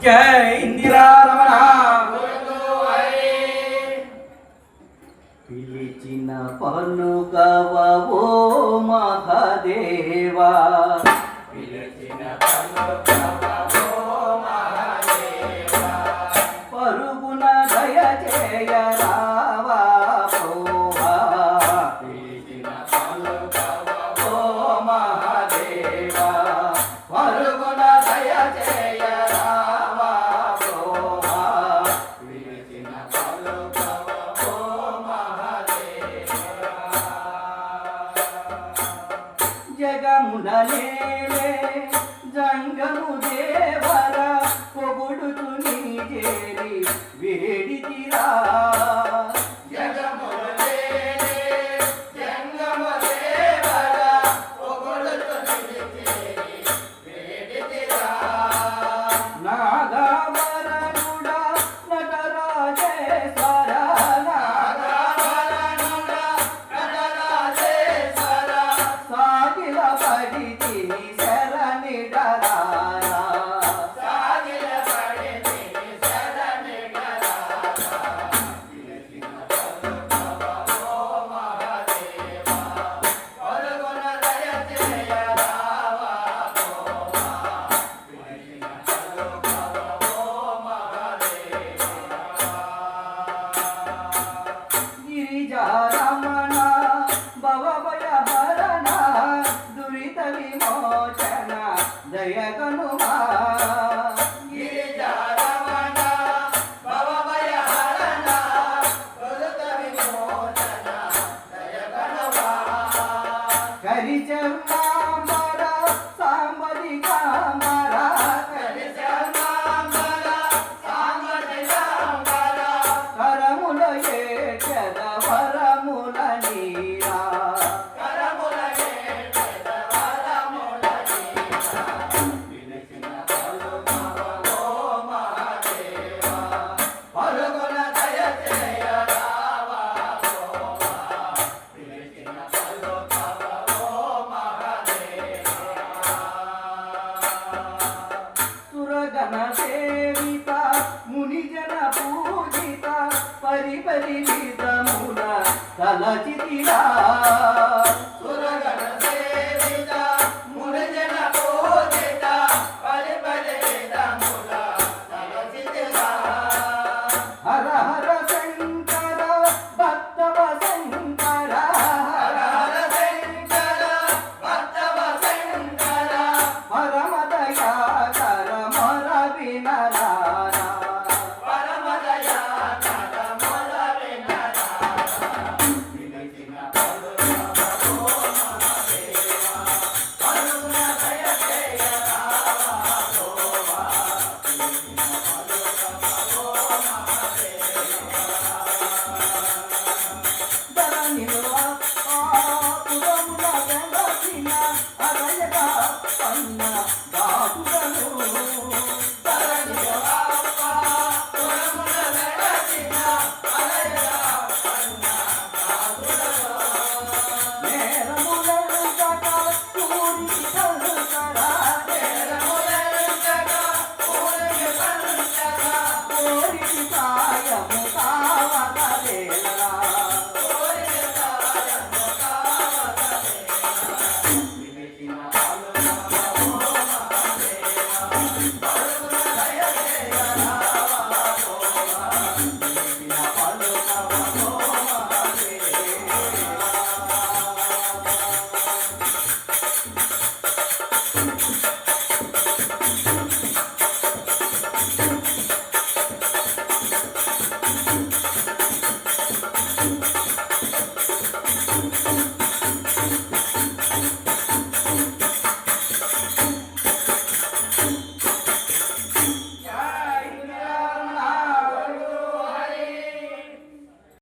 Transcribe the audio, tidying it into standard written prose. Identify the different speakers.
Speaker 1: జై ఇందిరా రమణ.
Speaker 2: పిలిచిన పలుకవ ఓ మహాదేవా,
Speaker 1: పిలిచిన పలుకవ ఓ మహాదేవా,
Speaker 2: పరుగున దయ చేయ రావా పోవా.
Speaker 1: పిలిచిన పలుకవ ఓ మహాదేవా,
Speaker 2: పరుగున దయ చేయ రావా పోవా.
Speaker 1: పిలిచిన పలుకవ ఓ మహాదేవా.
Speaker 2: జగమునలేలే జంగము దేవర పొగుడుతు నీ చేరి వేడితిరా. నాగాభరణుడా నటరాజేశ్వర, సాగిల పడి తిని శరణిడరారా. గిరిజారమణ భవభయహరణ దురిత విమోచన దయగనుమా. కరిచర్మాంబర సాంబదికాంబర, కరముల ఏచద వరముల నీరా. పరుగున దయ చేయ రావా పోవా. సురగణ సేవిత మునిజన పూజిత పరిపరిమితమున తలచితిరా. హర హర శంకర భక్తవ శంకర, పరమ దయాకర మర వినరార.